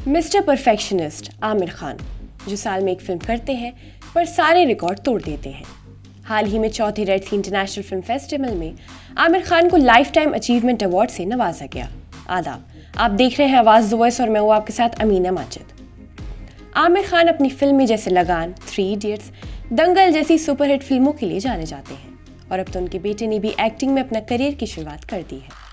Mister perfectionist Aamir Khan, जो साल में एक फिल्म करते हैं पर सारे रिकॉर्ड तोड़ देते हैं। हाल ही में चौथे रेड सी इंटरनेशनल फिल्म फेस्टिवल में आमिर खान को लाइफ टाइम अचीवमेंट अवार्ड से नवाजा गया। आदाब, आप देख रहे हैं आवाज़ द वॉइस और मैं हूँ आपके साथ अमीना माजिद। आमिर खान अपनी फिल्में जैसे लगान, 3 इडियट्स, दंगल जैसी सुपरहिट फिल्मों के लिए जाने जाते हैं और अब तो उनके बेटे ने भी एक्टिंग में अपना करियर की शुरुआत कर दी है।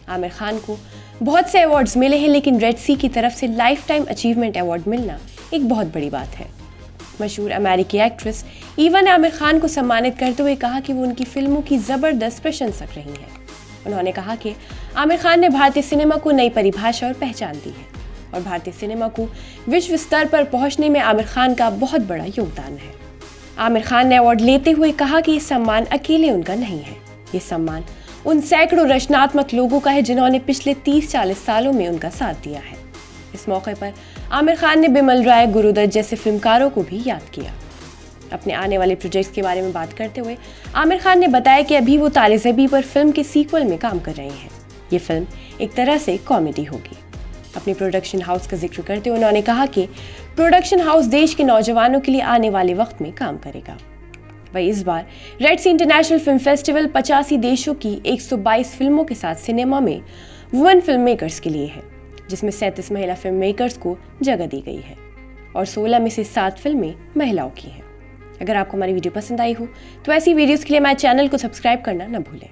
आमिर खान को बहुत से अवार्ड्स मिले हैं, लेकिन रेड सी की तरफ से लाइफ टाइम अचीवमेंट अवार्ड मिलना एक बहुत बड़ी बात है। मशहूर अमेरिकी एक्ट्रेस ईवा ने आमिर खान को सम्मानित करते हुए कहा कि वो उनकी फिल्मों की ज़बरदस्त प्रशंसक रही हैं। उन्होंने कहा कि आमिर खान ने भारतीय सिनेमा को नई परिभाषा और पहचान दी है और भारतीय सिनेमा को विश्व स्तर पर पहुंचने में आमिर खान का बहुत बड़ा योगदान है। आमिर खान ने अवार्ड लेते हुए कहा कि ये सम्मान अकेले उनका नहीं है, ये सम्मान उन सैकड़ों रचनात्मक लोगों का है जिन्होंने पिछले 30-40 सालों में उनका साथ दिया है। इस मौके पर आमिर खान ने बिमल राय, गुरुदत्त जैसे फिल्मकारों को भी याद किया। अपने आने वाले प्रोजेक्ट्स के बारे में बात करते हुए आमिर खान ने बताया कि अभी वो तारे ज़बी पर फिल्म के सीक्वल में काम कर रहे हैं। ये फिल्म एक तरह से कॉमेडी होगी। अपने प्रोडक्शन हाउस का जिक्र करते हुए उन्होंने कहा कि प्रोडक्शन हाउस देश के नौजवानों के लिए आने वाले वक्त में काम करेगा। वही इस बार रेड सी इंटरनेशनल फिल्म फेस्टिवल 85 देशों की 122 फिल्मों के साथ सिनेमा में वुमेन फिल्म मेकर्स के लिए है, जिसमें 37 महिला फिल्म मेकर्स को जगह दी गई है और 16 में से 7 फिल्में महिलाओं की हैं। अगर आपको हमारी वीडियो पसंद आई हो तो ऐसी वीडियोस के लिए हमारे चैनल को सब्सक्राइब करना न भूलें।